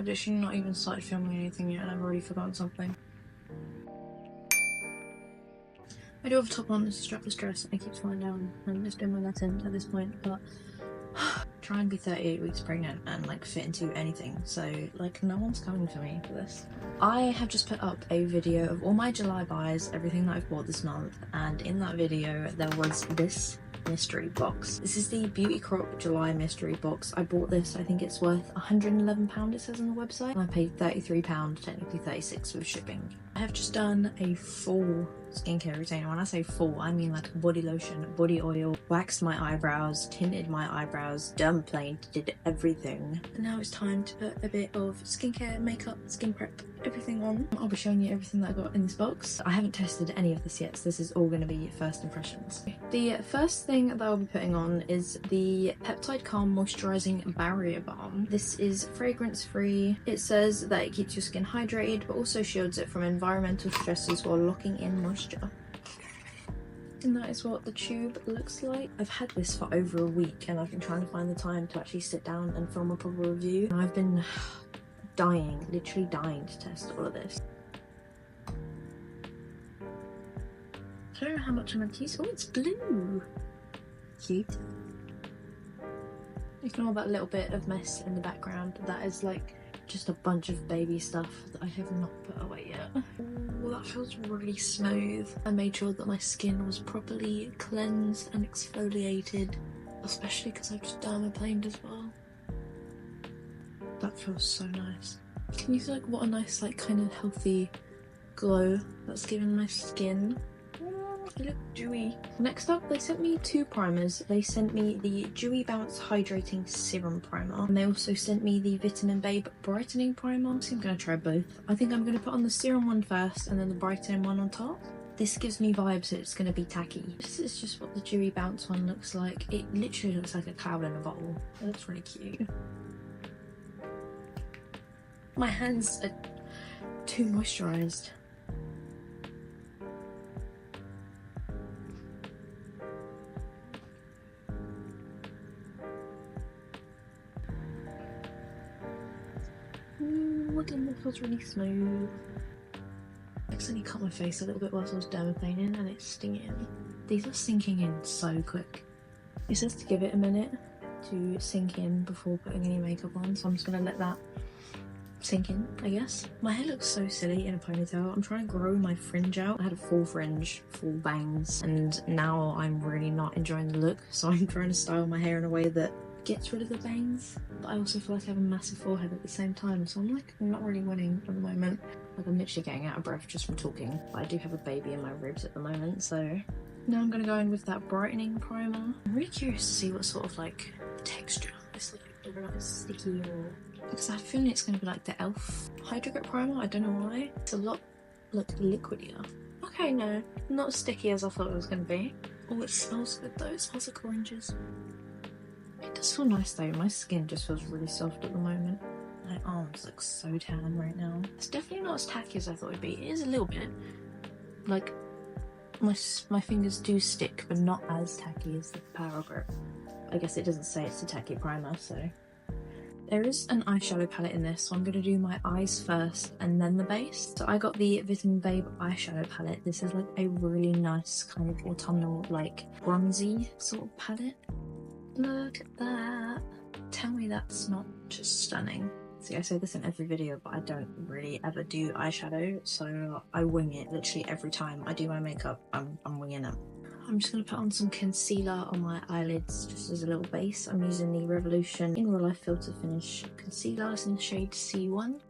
I've literally not even started filming anything yet and I've already forgotten something. I do have a top on, it's a strapless dress and it keeps falling down and it's doing my Latin at this point, but try and be 38 weeks pregnant and like fit into anything, so like no one's coming for me for this. I have just put up a video of all my July buys, everything that I've bought this month, and in that video there was this mystery box. This is the Beauty Crop July mystery box. I bought this, I think it's worth £111 it says on the website, and I paid £33, technically 36 with shipping. I have just done a full skincare routine. When I say full, I mean like body lotion, body oil, waxed my eyebrows, tinted my eyebrows, dermaplaned, did everything. And now it's time to put a bit of skincare, makeup, skin prep, everything on. I'll be showing you everything that I got in this box. I haven't tested any of this yet, so this is all going to be first impressions. The first thing that I'll be putting on is the Peptide Calm Moisturising Barrier Balm. This is fragrance free. It says that it keeps your skin hydrated but also shields it from environmental stresses while locking in moisture. And that is what the tube looks like. I've had this for over a week and I've been trying to find the time to actually sit down and film a proper review. And I've been dying, literally dying to test all of this. I don't know how much I'm going to use. Oh, it's blue! Cute. Ignore that little bit of mess in the background. That is like just a bunch of baby stuff that I have not put away yet. Oh, that feels really smooth. I made sure that my skin was properly cleansed and exfoliated, especially because I've just dermaplaned as well. That feels so nice. Can you see like what a nice like kind of healthy glow that's given my skin? I look dewy. Next up, they sent me two primers. They sent me the Dewy Bounce Hydrating Serum Primer, and they also sent me the Vitamin Babe Brightening Primer. So I'm going to try both. I think I'm going to put on the serum one first and then the brightening one on top. This gives me vibes that it's going to be tacky. This is just what the Dewy Bounce one looks like. It literally looks like a cloud in a bottle. It looks really cute. My hands are too moisturised. Again, that feels really smooth. I accidentally cut my face a little bit whilst I was dermaplaning and it's stinging. These are sinking in so quick. It says to give it a minute to sink in before putting any makeup on, so I'm just gonna let that sink in, I guess. My hair looks so silly in a ponytail. I'm trying to grow my fringe out. I had a full fringe, full bangs, and now I'm really not enjoying the look, so I'm trying to style my hair in a way that gets rid of the bangs, but I also feel like I have a massive forehead at the same time, so I'm not really winning at the moment. Like I'm literally getting out of breath just from talking, but I do have a baby in my ribs at the moment, so now I'm gonna go in with that brightening primer. I'm really curious to see what sort of like texture it's like, whether or not it's sticky or, because I have a feeling it's gonna be like the e.l.f. Hydro Grip primer. I don't know why. It's a lot like liquidier. Okay, no, not as sticky as I thought it was gonna be. Oh, it smells good though. It smells like oranges. It does feel nice though. My skin just feels really soft at the moment. My arms look so tan right now. It's definitely not as tacky as I thought it'd be. It is a little bit. Like, my fingers do stick, but not as tacky as the Power Grip. I guess it doesn't say it's a tacky primer, so. There is an eyeshadow palette in this, so I'm going to do my eyes first and then the base. So I got the Vitamin Babe eyeshadow palette. This is like a really nice kind of autumnal, like bronzy sort of palette. Look at that. Tell me that's not just stunning. See, I say this in every video, but I don't really ever do eyeshadow, so I wing it literally every time I do my makeup. I'm winging it. I'm just going to put on some concealer on my eyelids just as a little base. I'm using the Revolution In Real Life Filter Finish Concealer. It's in the shade C1.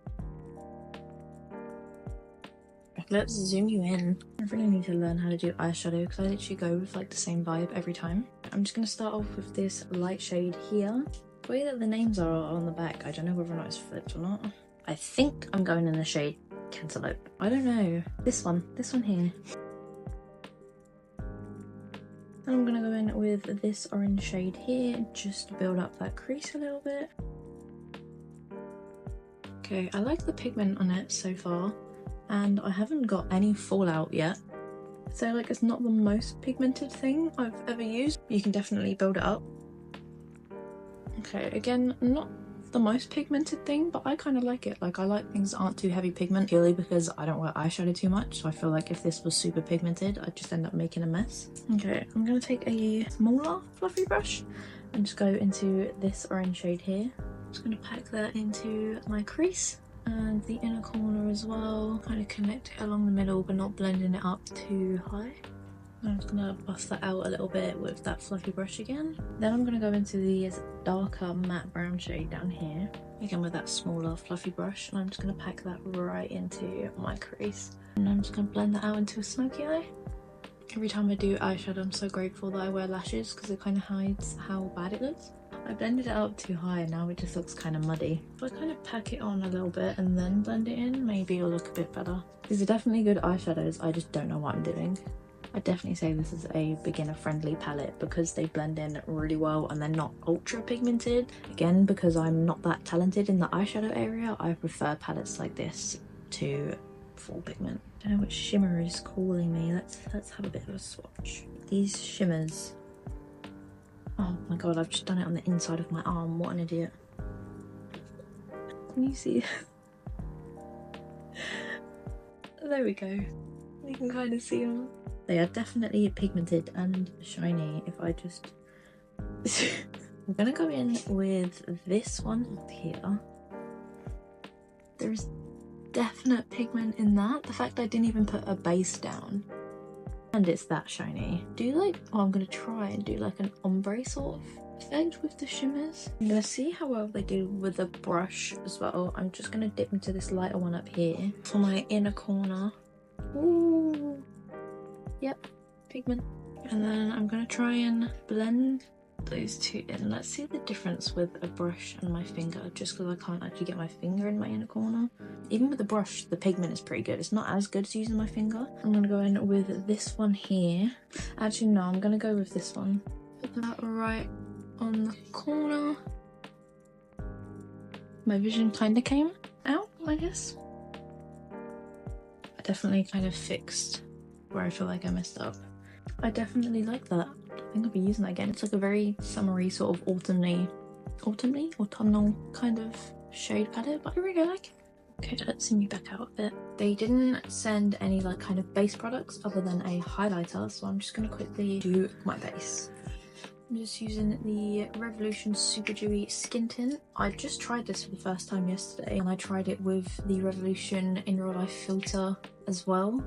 Let's zoom you in. I really need to learn how to do eyeshadow because I literally go with like the same vibe every time. I'm just going to start off with this light shade here. The way that the names are on the back, I don't know whether or not it's flipped or not. I think I'm going in the shade Cantaloupe. I don't know. This one here. And I'm going to go in with this orange shade here just to build up that crease a little bit. Okay, I like the pigment on it so far. And I haven't got any fallout yet. So like it's not the most pigmented thing I've ever used. You can definitely build it up. Okay, again, not the most pigmented thing, but I kind of like it. Like, I like things that aren't too heavy pigment purely because I don't wear eyeshadow too much, so I feel like if this was super pigmented I'd just end up making a mess. Okay, I'm gonna take a smaller fluffy brush and just go into this orange shade here. I'm just gonna pack that into my crease and the inner corner as well, kind of connect it along the middle but not blending it up too high. I'm just gonna buff that out a little bit with that fluffy brush again. Then I'm gonna go into the darker matte brown shade down here, again with that smaller fluffy brush, and I'm just gonna pack that right into my crease. And I'm just gonna blend that out into a smoky eye. Every time I do eyeshadow, I'm so grateful that I wear lashes because it kind of hides how bad it looks. I blended it out too high and now it just looks kind of muddy. If I kind of pack it on a little bit and then blend it in, maybe it'll look a bit better. These are definitely good eyeshadows, I just don't know what I'm doing. I definitely say this is a beginner friendly palette because they blend in really well and they're not ultra pigmented. Again, because I'm not that talented in the eyeshadow area, I prefer palettes like this to full pigment. I don't know which shimmer is calling me. Let's have a bit of a swatch. These shimmers. Oh my god, I've just done it on the inside of my arm. What an idiot. Can you see? There we go. You can kind of see them. They are definitely pigmented and shiny. If I just... I'm gonna go in with this one up here. There's definite pigment in that. The fact I didn't even put a base down. And it's that shiny. I'm gonna try and do like an ombre sort of effect with the shimmers. I'm gonna see how well they do with the brush as well. I'm just gonna dip into this lighter one up here for my inner corner. Ooh. Yep, pigment. And then I'm gonna try and blend those two in. Let's see the difference with a brush and my finger, just because I can't actually get my finger in my inner corner. Even with the brush, the pigment is pretty good. It's not as good as using my finger. I'm gonna go in with this one here. Actually, no, I'm gonna go with this one. Put that right on the corner. My vision kind of came out, I guess. I definitely kind of fixed where I feel like I messed up. I definitely like that. I think I'll be using that again. It's like a very summery sort of autumnal kind of shade palette, but I really like it. Okay, let's zoom you back out a bit. They didn't send any like kind of base products other than a highlighter, so I'm just gonna quickly do my base. I'm just using the Revolution Super Dewy Skin Tint. I just tried this for the first time yesterday, and I tried it with the Revolution In Real Life filter as well.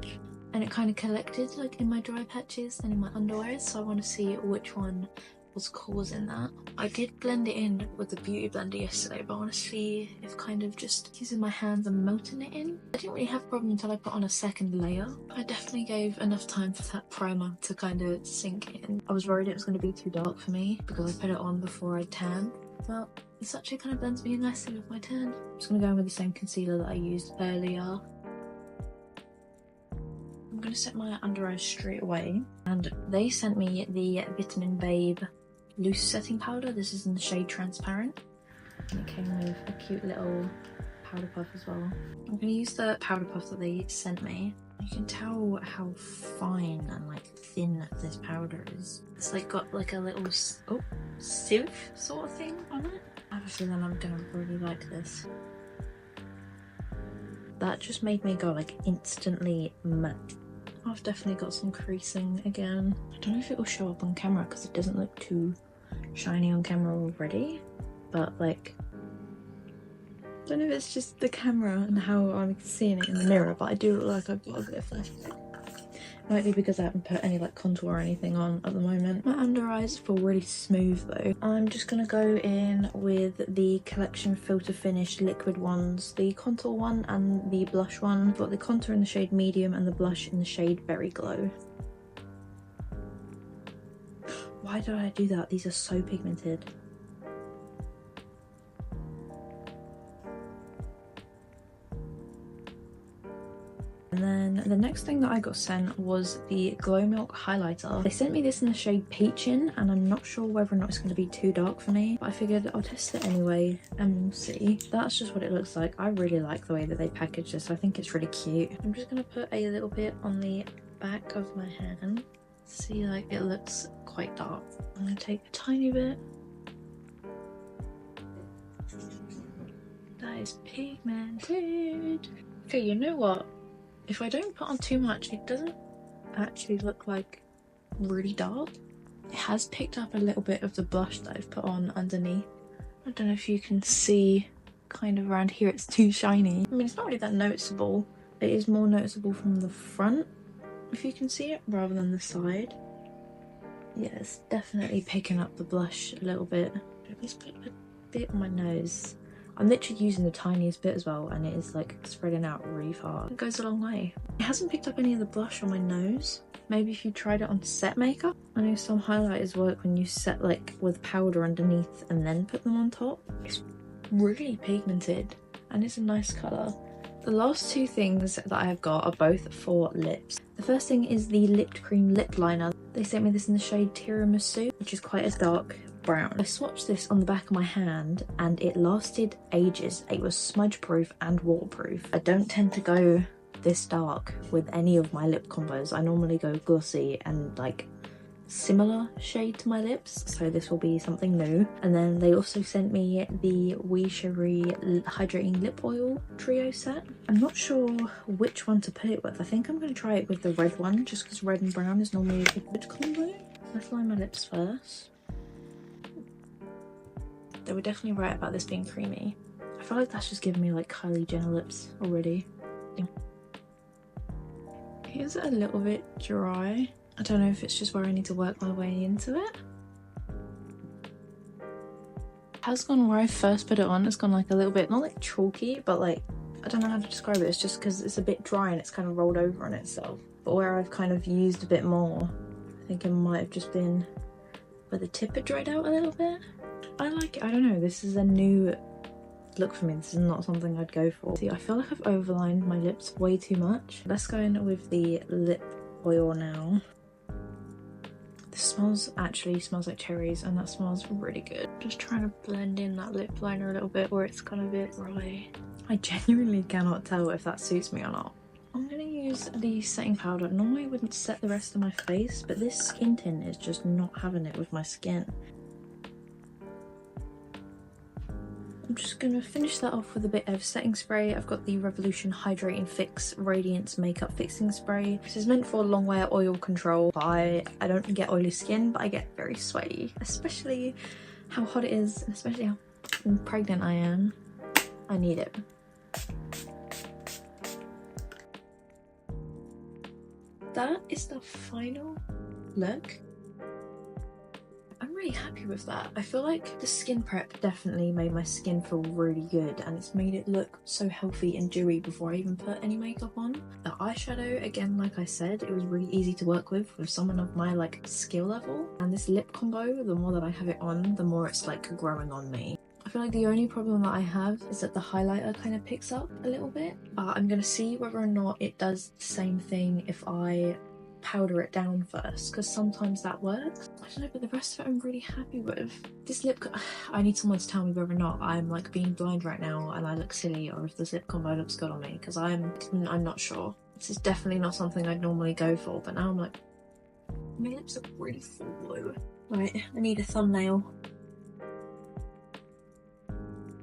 And it kind of collected like in my dry patches and in my under eyes, so I want to see which one was causing that. I did blend it in with the Beauty Blender yesterday, but I want to see if kind of just using my hands and melting it in. I didn't really have a problem until I put on a second layer. I definitely gave enough time for that primer to kind of sink in. I was worried it was going to be too dark for me because I put it on before I tanned, but this actually kind of blends me in nicely with my tan. I'm just going to go in with the same concealer that I used earlier. I'm going to set my under eyes straight away, and they sent me the Vitamin Babe loose setting powder. This is in the shade Transparent, and it came with a cute little powder puff as well. I'm going to use the powder puff that they sent me. You can tell how fine and like thin this powder is. It's like got like a little sieve sort of thing on it. I have a feeling I'm going to really like this. That just made me go like instantly matte. I've definitely got some creasing again. I don't know if it will show up on camera because it doesn't look too shiny on camera already, but like, I don't know if it's just the camera and how I'm seeing it in the mirror, but I do look like I've got a bit of flashback. Might be because I haven't put any like contour or anything on at the moment. My under eyes feel really smooth though. I'm just gonna go in with the Collection Filter Finish liquid ones, the contour one and the blush one. I've got the contour in the shade Medium and the blush in the shade Very Glow. Why did I do that? These are so pigmented. And then the next thing that I got sent was the Glow Milk highlighter. They sent me this in the shade Peachin, and I'm not sure whether or not it's going to be too dark for me, but I figured I'll test it anyway and we'll see. That's just what it looks like. I really like the way that they package this. I think it's really cute. I'm just going to put a little bit on the back of my hand. See, like, it looks quite dark. I'm going to take a tiny bit. That is pigmented. Okay, you know what? If I don't put on too much, it doesn't actually look like really dark. It has picked up a little bit of the blush that I've put on underneath. I don't know if you can see kind of around here, it's too shiny. I mean, it's not really that noticeable. It is more noticeable from the front, if you can see it, rather than the side. Yeah, it's definitely picking up the blush a little bit. Let's put a bit on my nose. I'm literally using the tiniest bit as well, and it is like spreading out really far. It goes a long way. It hasn't picked up any of the blush on my nose. Maybe if you tried it on set makeup. I know some highlighters work when you set like with powder underneath and then put them on top. It's really pigmented and it's a nice colour. The last two things that I have got are both for lips. The first thing is the Lipped Cream Lip Liner. They sent me this in the shade Tiramisu, which is quite a dark brown. I swatched this on the back of my hand and it lasted ages. It was smudge proof and waterproof. I don't tend to go this dark with any of my lip combos. I normally go glossy and like similar shade to my lips, so this will be something new. And then they also sent me the Chérie Hydrating Lip Oil Trio set. I'm not sure which one to put it with. I think I'm going to try it with the red one, just because red and brown is normally a good combo. Let's line my lips first. They were definitely right about this being creamy. I feel like that's just giving me like Kylie Jenner lips already. Here's a little bit dry. I don't know if it's just where I need to work my way into it. It has gone where I first put it on. It's gone like a little bit, not like chalky, but like, I don't know how to describe it. It's just because it's a bit dry and it's kind of rolled over on itself. But where I've kind of used a bit more, I think it might have just been where the tip had dried out a little bit. I like it. I don't know. This is a new look for me. This is not something I'd go for. See, I feel like I've overlined my lips way too much. Let's go in with the lip oil now. This actually smells like cherries, and that smells really good. Just trying to blend in that lip liner a little bit where it's kind of a bit dry. I genuinely cannot tell if that suits me or not. I'm gonna use the setting powder. Normally I wouldn't set the rest of my face, but this skin tint is just not having it with my skin. I'm just going to finish that off with a bit of setting spray. I've got the Revolution Hydrating Fix Radiance Makeup Fixing Spray. This is meant for long wear oil control. I don't get oily skin, but I get very sweaty, especially how hot it is, and especially how pregnant I am. I need it. That is the final look. I'm really happy with that. I feel like the skin prep definitely made my skin feel really good, and it's made it look so healthy and dewy before I even put any makeup on. The eyeshadow, again, like I said, it was really easy to work with someone of my like skill level. And this lip combo, the more that I have it on, the more it's like growing on me. I feel like the only problem that I have is that the highlighter kind of picks up a little bit. I'm gonna see whether or not it does the same thing if I powder it down first, because sometimes that works. I don't know, but the rest of it I'm really happy with. This lip, I need someone to tell me whether or not I'm like being blind right now and I look silly, or if this lip combo looks good on me, because I'm not sure. This is definitely not something I'd normally go for, but now I'm like, my lips look really full. Right, I need a thumbnail.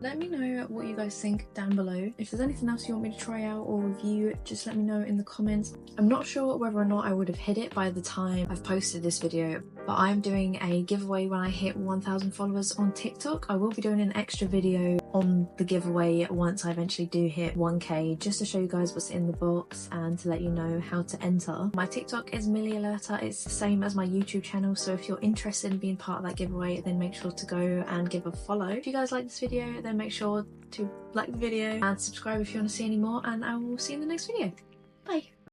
Let me know what you guys think down below. If there's anything else you want me to try out or review, just let me know in the comments. I'm not sure whether or not I would have hit it by the time I've posted this video, but I'm doing a giveaway when I hit 1,000 followers on TikTok. I will be doing an extra video on the giveaway once I eventually do hit 1k, just to show you guys what's in the box and to let you know how to enter. My TikTok is milliealerta. It's the same as my YouTube channel, so if you're interested in being part of that giveaway, then make sure to go and give a follow. If you guys like this video, then make sure to like the video and subscribe if you want to see any more, and I will see you in the next video. Bye!